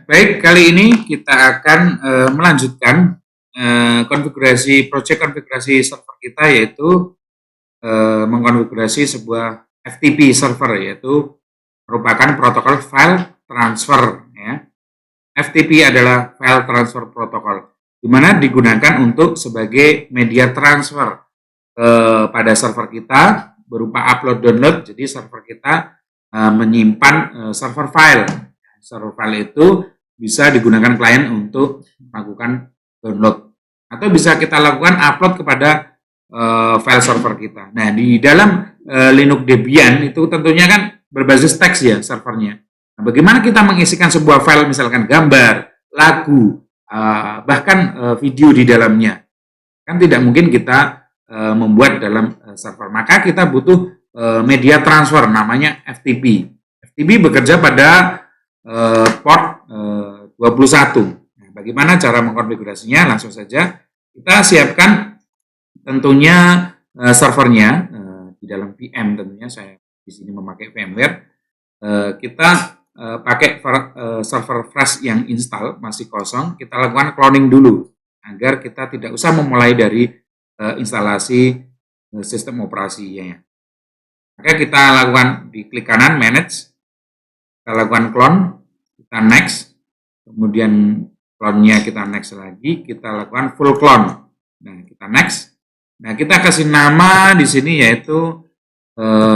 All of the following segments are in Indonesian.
baik, kali ini kita akan melanjutkan konfigurasi server kita, yaitu mengkonfigurasi sebuah FTP server, yaitu merupakan protokol file transfer. Ya. FTP adalah file transfer protokol, di mana digunakan untuk sebagai media transfer pada server kita berupa upload download. Jadi server kita menyimpan server file. Server file itu bisa digunakan klien untuk melakukan download, atau bisa kita lakukan upload kepada file server kita. Nah, di dalam Linux Debian itu tentunya kan berbasis teks ya servernya. Nah, bagaimana kita mengisikan sebuah file, misalkan gambar, lagu, bahkan video di dalamnya? Kan tidak mungkin kita membuat dalam server. Maka kita butuh media transfer, namanya FTP. FTP bekerja pada port 21. Nah, bagaimana cara mengkonfigurasinya? Langsung saja kita siapkan tentunya servernya di dalam VM. Tentunya saya di sini memakai VMware. Kita pakai server flash yang install masih kosong. Kita lakukan cloning dulu agar kita tidak usah memulai dari instalasi sistem operasinya. Maka kita lakukan di klik kanan manage, kita lakukan clone, kita next, kemudian clone-nya kita next lagi, kita lakukan full clone. Nah, kita next. Nah, kita kasih nama di sini yaitu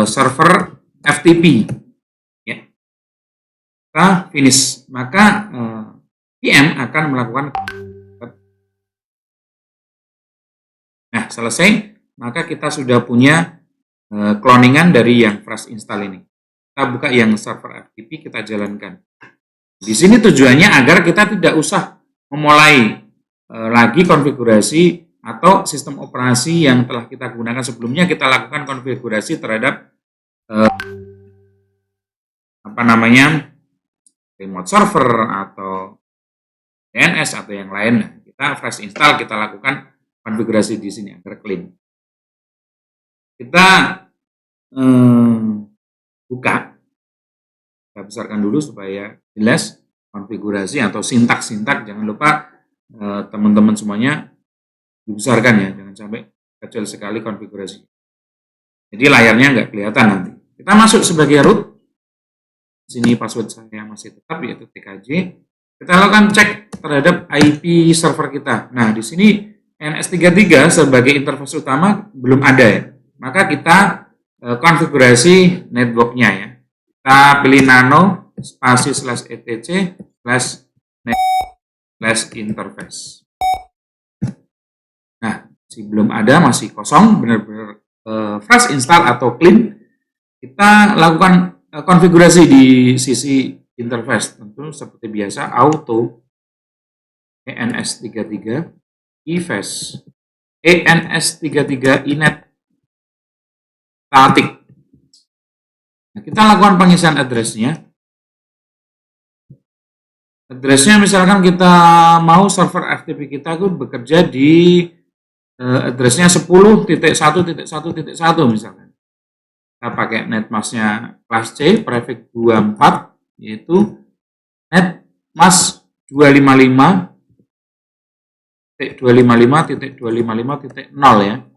server FTP. Ya. Kita finish, maka VM akan melakukan. Nah, selesai, maka kita sudah punya cloningan dari yang fresh install ini. Kita buka yang server FTP, kita jalankan. Di sini tujuannya agar kita tidak usah memulai lagi konfigurasi atau sistem operasi yang telah kita gunakan sebelumnya. Kita lakukan konfigurasi terhadap remote server atau DNS atau yang lain. Nah, kita fresh install, kita lakukan konfigurasi di sini agar clean. Kita buka, kita besarkan dulu supaya jelas konfigurasi atau sintak-sintak. Jangan lupa teman-teman semuanya dibesarkan ya, jangan sampai kecil sekali konfigurasi. Jadi layarnya nggak kelihatan nanti. Kita masuk sebagai root. Sini password saya masih tetap yaitu TKJ. Kita lakukan cek terhadap IP server kita. Nah, di sini NS33 sebagai interface utama belum ada ya. Maka kita konfigurasi networknya ya. Kita pilih nano spasi /etc/net/interface. Nah, belum ada, masih kosong, benar-benar fresh install atau clean. Kita lakukan konfigurasi di sisi interface. Tentu seperti biasa auto ENS33 EFAS ENS33 inet static. Nah, kita lakukan pengisian address-nya. Address-nya misalkan kita mau server FTP kita itu bekerja di address-nya 10.1.1.1 misalkan. Kita pakai netmask-nya class C prefix 24 yaitu netmask 255.255.0 ya.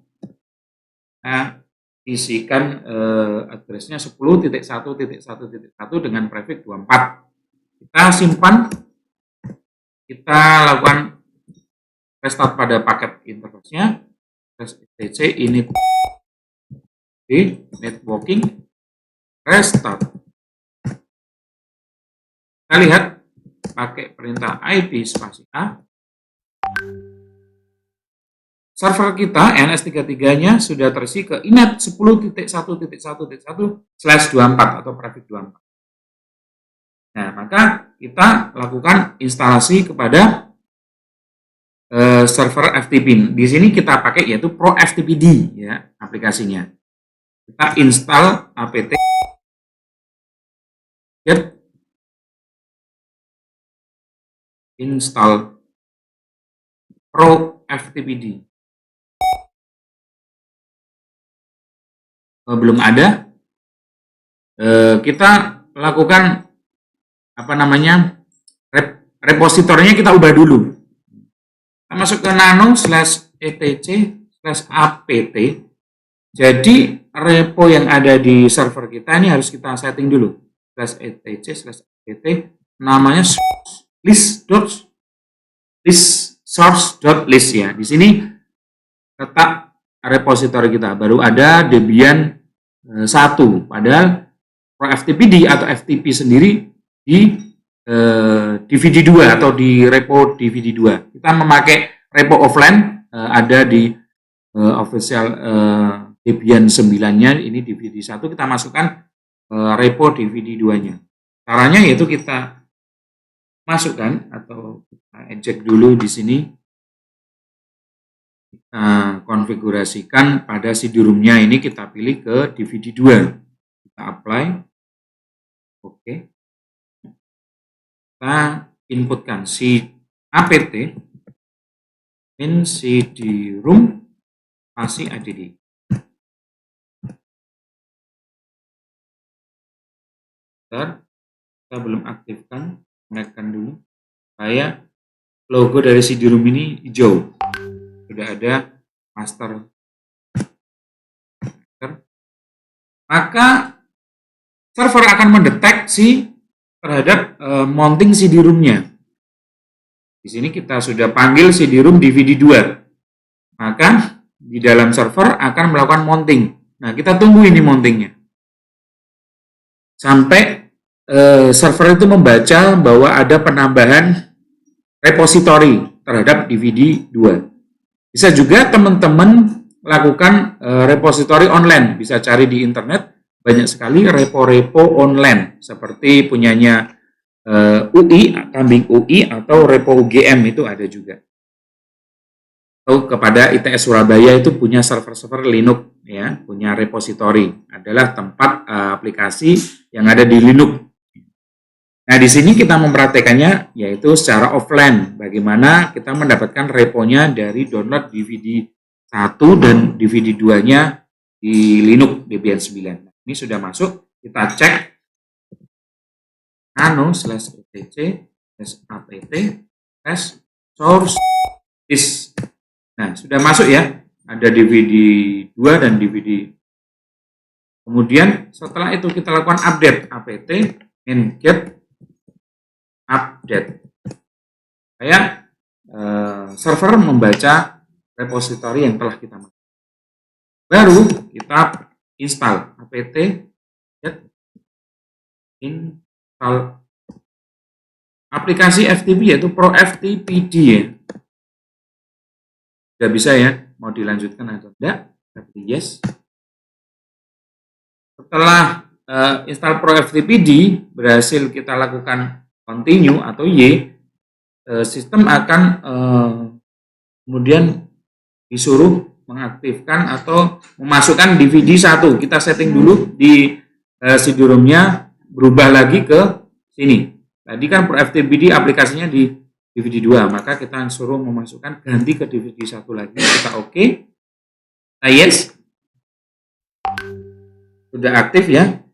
Nah, isikan address-nya 10.1.1.1 dengan prefix 24. Kita simpan, kita lakukan restart pada paket interface-nya, etc init di networking restart. Kita lihat pakai perintah IP spasi A. Server kita NS33-nya sudah terisi ke inet 10.1.1.1/24 atau prefix 24. Nah, maka kita lakukan instalasi kepada server FTP. Di sini kita pakai yaitu Pro FTPD ya aplikasinya. Kita install apt get install Pro FTPD. Belum ada. Kita lakukan repositorinya kita ubah dulu. Kita masuk ke nano/etc/apt. Jadi repo yang ada di server kita ini harus kita setting dulu. /etc/apt namanya source.list ya. Di sini letak repositori kita. Baru ada Debian 1. Padahal FTPD atau FTP sendiri di DVD 2 atau di repo DVD 2. Kita memakai repo offline, ada di official Debian 9-nya, ini DVD 1, kita masukkan repo DVD 2-nya. Caranya yaitu kita masukkan atau kita eject dulu di sini. Kita konfigurasikan pada CD-ROM-nya ini, kita pilih ke DVD 2. Kita apply. Oke. Kita inputkan si apt in CD-ROM pasi add. Kita belum aktifkan, naikkan dulu supaya logo dari CD-ROM ini hijau. Sudah ada master. Maka server akan mendeteksi terhadap mounting CD-ROM-nya. Di sini kita sudah panggil CD-ROM DVD 2. Maka di dalam server akan melakukan mounting. Nah, kita tunggu ini mountingnya. Sampai server itu membaca bahwa ada penambahan repositori terhadap DVD 2. Bisa juga teman-teman lakukan repositori online. Bisa cari di internet, banyak sekali repo-repo online. Seperti punyanya UI, Kambing UI, atau repo UGM itu ada juga. Atau kepada ITS Surabaya itu punya server-server Linux, ya, punya repositori. Adalah tempat aplikasi yang ada di Linux. Nah, di sini kita mempraktekannya yaitu secara offline. Bagaimana kita mendapatkan reponya dari download DVD 1 dan DVD 2-nya di Linux Debian 9. Ini sudah masuk, kita cek nano/etc/apt/source disk. Nah, sudah masuk ya, ada DVD 2 dan DVD. Kemudian setelah itu kita lakukan update apt get update. Supaya server membaca repositori yang telah kita masukkan. Baru kita install apt get install aplikasi FTP yaitu Pro FTPD ya. Sudah bisa ya, mau dilanjutkan atau tidak? Tapi yes. Setelah install Pro FTPD berhasil kita lakukan continue atau Y, sistem akan kemudian disuruh mengaktifkan atau memasukkan DVD 1. Kita setting dulu di CD-ROM-nya, berubah lagi ke sini. Tadi kan Pro FTPD aplikasinya di DVD 2, maka kita suruh memasukkan ganti ke DVD 1 lagi. Kita oke. Nah, yes. Sudah aktif ya.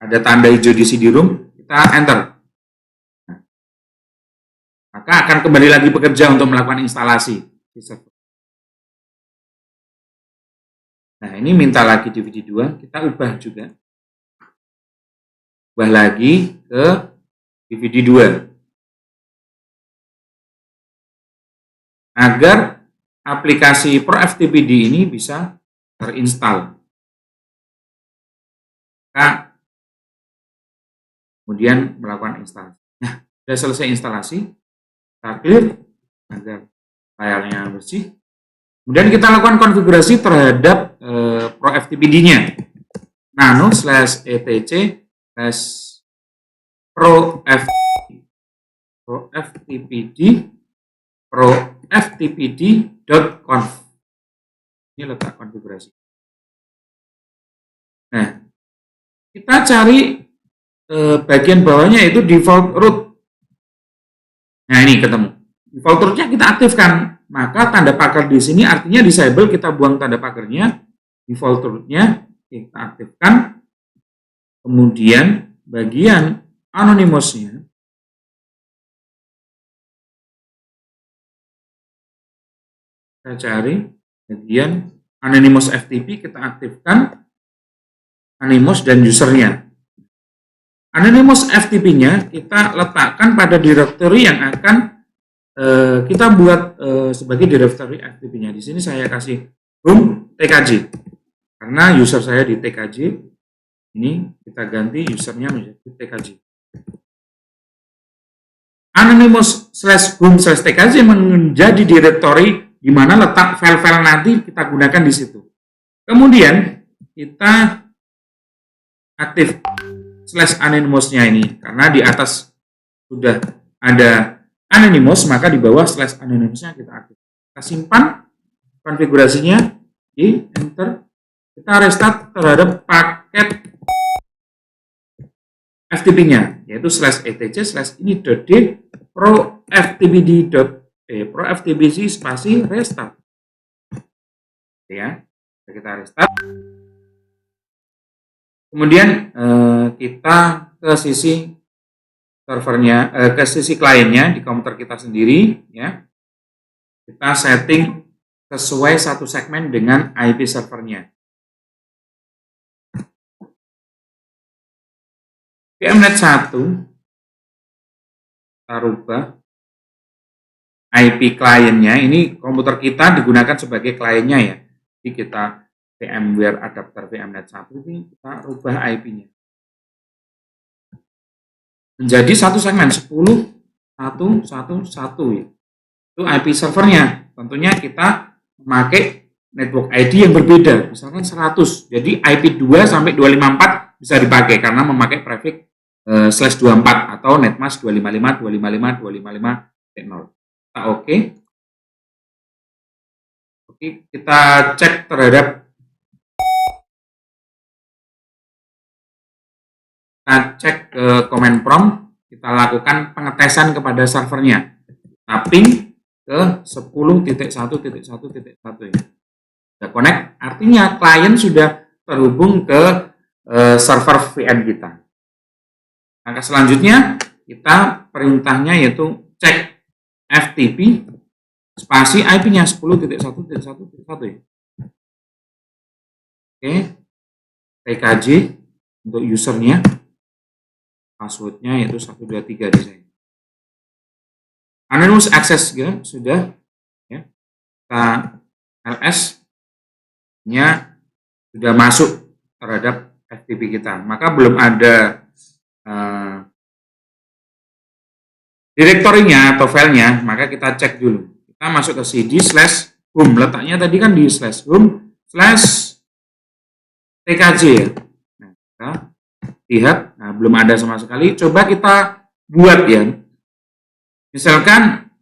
Ada tanda hijau di CD-ROM, kita enter. Nah, maka akan kembali lagi bekerja untuk melakukan instalasi di server. Nah, ini minta lagi DVD 2, kita ubah juga. Ubah lagi ke DVD 2. Agar aplikasi Pro FTPD ini bisa terinstall. Maka kemudian melakukan instalasi. Nah, sudah selesai instalasi, kita clear agar filenya bersih. Kemudian kita lakukan konfigurasi terhadap Pro FTPD-nya. nano/etc/pro-ftpd.conf. Ini letak konfigurasi. Nah, kita cari bagian bawahnya yaitu default root. Nah, ini ketemu. Default rootnya kita aktifkan. Maka tanda pagar di sini artinya disable, kita buang tanda pagarnya. Default rootnya kita aktifkan. Kemudian bagian anonymousnya kita cari bagian anonymous FTP, kita aktifkan anonymous dan usernya. Anonymous FTP-nya kita letakkan pada directory yang akan kita buat sebagai directory FTP-nya. Di sini saya kasih home TKJ karena user saya di TKJ. Ini kita ganti usernya menjadi TKJ. Anonymous/home/tkj menjadi directory di mana letak file-file nanti kita gunakan di situ. Kemudian kita aktif /anonymous-nya ini karena di atas sudah ada anonymous, maka di bawah /anonymous-nya kita aktif. Kita simpan konfigurasinya, di enter, kita restart terhadap paket FTP-nya, yaitu /etc/ini.d pro/ftpd spasi restart. Ya, kita restart. Kemudian kita ke sisi servernya, ke sisi kliennya di komputer kita sendiri, ya. Kita setting sesuai satu segmen dengan IP servernya. VMnet 1 kita rubah IP kliennya. Ini komputer kita digunakan sebagai kliennya, ya. Jadi kita VMware adapter VMnet 1 ini kita rubah IP-nya menjadi satu segmen 10.1.1.1, ya. Itu IP servernya. Tentunya kita memakai network ID yang berbeda, misalkan 100. Jadi IP 2 sampai 254 bisa dipakai karena memakai prefix /24 atau netmask 255.255.255.0. Kita oke. Oke, kita cek terhadap ke command prompt, kita lakukan pengetesan kepada servernya. Tapping ke 10.1.1.1 ya. Sudah connect, artinya klien sudah terhubung ke server VM kita. Langkah selanjutnya kita perintahnya yaitu cek FTP spasi IP-nya 10.1.1.1 ya. Oke, TKJ untuk usernya, passwordnya yaitu 123 di sini. Anonymous access gitu, sudah, ya. Kita LS-nya sudah masuk terhadap FTP kita, maka belum ada direktorinya atau filenya, maka kita cek dulu. Kita masuk ke cd /home, letaknya tadi kan di /home/tkj ya. Nah, kita lihat, nah, belum ada sama sekali. Coba kita buat, ya. Misalkan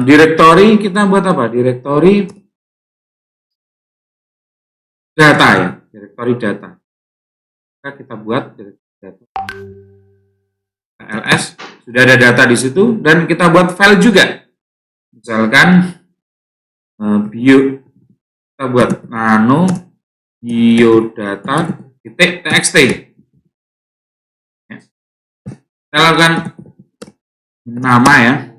direktori kita buat apa? Direktori data, ya, direktori data. Maka kita buat direktori data. LS sudah ada data di situ dan kita buat file juga. Misalkan bio, kita buat nano biodata.txt. Ya. Kita lakukan nama, ya.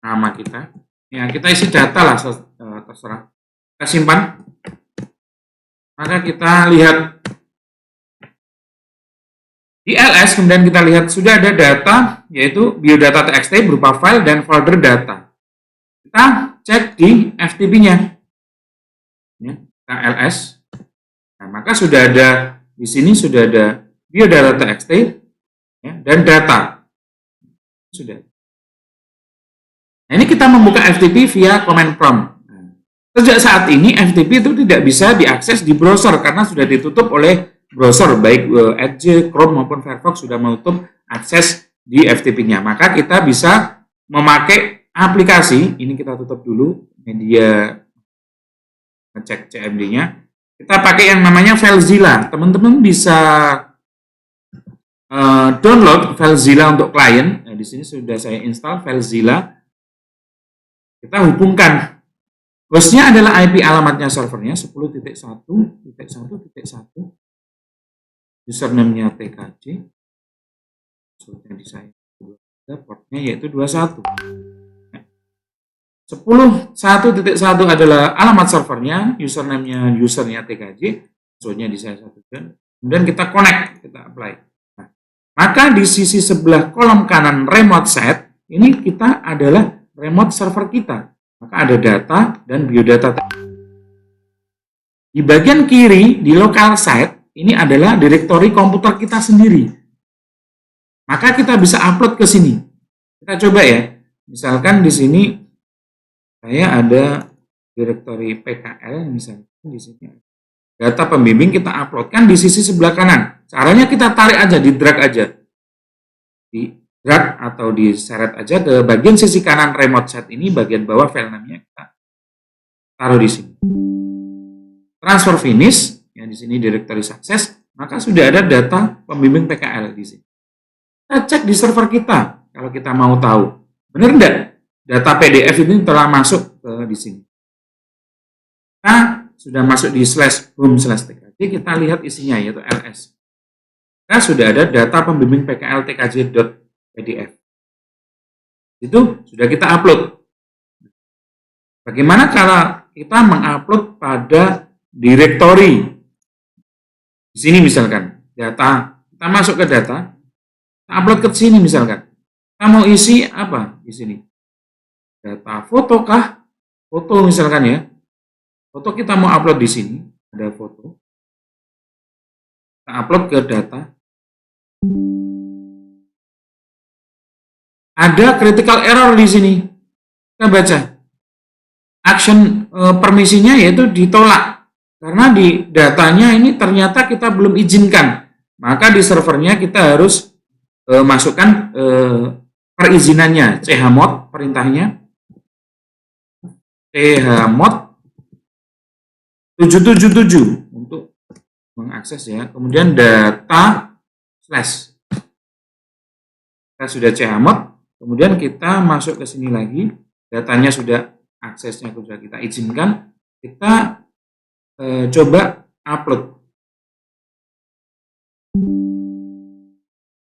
Nama kita. Ya, kita isi data lah, terserah. Kita simpan. Maka kita lihat di LS, kemudian kita lihat sudah ada data, yaitu biodata.txt berupa file dan folder data. Kita cek di FTP-nya. Ya, kita LS. Nah, maka sudah ada di sini sudah ada biodata.txt, ya, dan data. Sudah. Nah, ini kita membuka FTP via command prompt. Sejak saat ini FTP itu tidak bisa diakses di browser karena sudah ditutup oleh browser, baik Edge, Chrome maupun Firefox sudah menutup akses di FTP-nya. Maka kita bisa memakai aplikasi, ini kita tutup dulu, media ngecek CMD-nya. Kita pakai yang namanya FileZilla. Teman-teman bisa download FileZilla untuk klien. Nah, di sini sudah saya install FileZilla. Kita hubungkan, hostnya adalah IP alamatnya servernya 10.1.1.1. username-nya TKJ, password-nya di saya, portnya yaitu 21. 10.1.1 adalah alamat servernya, username-nya usernya TKJ, password-nya di saya 1. Kemudian kita connect, kita apply. Nah, maka di sisi sebelah kolom kanan remote set, ini kita adalah remote server kita. Maka ada data dan biodata. Di bagian kiri, di local site, ini adalah direktori komputer kita sendiri. Maka kita bisa upload ke sini. Kita coba ya. Misalkan di sini saya ada direktori PKL, misalkan di sini. Data pembimbing kita uploadkan di sisi sebelah kanan. Caranya kita tarik aja, di drag aja. Di drag atau diseret aja ke bagian sisi kanan remote set ini, bagian bawah file namanya kita taruh di sini. Transfer finish, ya di sini directory success, maka sudah ada data pembimbing PKL di sini. Kita cek di server kita kalau kita mau tahu benar enggak data PDF ini telah masuk ke di sini. Kita sudah masuk di /home/tkj, kita lihat isinya yaitu ls. Kita sudah ada data pembimbing PKL tkj.pdf. Itu sudah kita upload. Bagaimana cara kita mengupload pada direktori? Di sini misalkan data, kita masuk ke data, kita upload ke sini misalkan. Kita mau isi apa di sini? Data foto kah? Foto misalkan ya. Foto kita mau upload di sini, ada foto. Kita upload ke data. Ada critical error di sini. Kita baca. Action permisinya yaitu ditolak. Karena di datanya ini ternyata kita belum izinkan. Maka di servernya kita harus masukkan perizinannya. chmod perintahnya. chmod 777 untuk mengakses ya. Kemudian data slash. Kita sudah chmod, kemudian kita masuk ke sini lagi, datanya sudah aksesnya sudah kita izinkan, kita coba upload.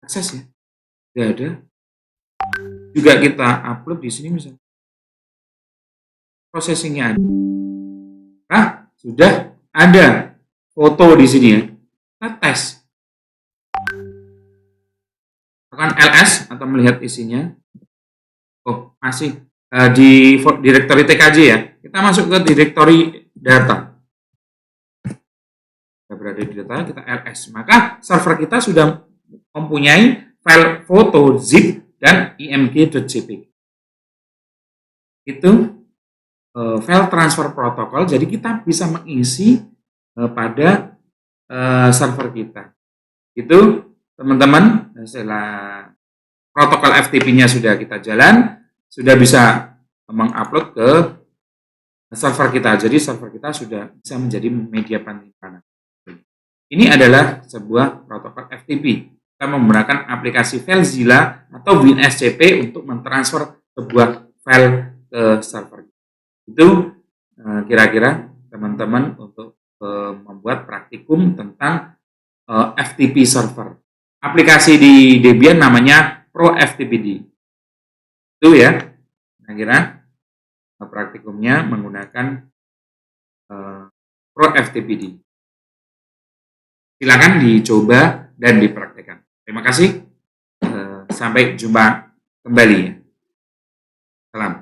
Akses ya. Sudah ada. Juga kita upload di sini misalnya. Processingnya ada. Nah, sudah ada foto di sini ya. Kita tes. Tekan ls atau melihat isinya. Oh, masih di directory TKJ ya. Kita masuk ke directory data. Kita berada di data, kita ls. Maka server kita sudah mempunyai file foto, zip, dan img.jpg. Itu file transfer protokol, jadi kita bisa mengisi pada server kita. Itu teman-teman, setelah protokol FTP-nya sudah kita jalan, sudah bisa mengupload ke server kita. Jadi server kita sudah bisa menjadi media penyimpanan. Ini adalah sebuah protokol FTP. Kita menggunakan aplikasi FileZilla atau WinSCP untuk mentransfer sebuah file ke server. Itu kira-kira teman-teman untuk membuat praktikum tentang FTP server. Aplikasi di Debian namanya ProFTPD. Itu ya, kira-kira praktikumnya menggunakan ProFTPD. Silakan dicoba dan dipraktikkan. Terima kasih. Sampai jumpa kembali. Salam.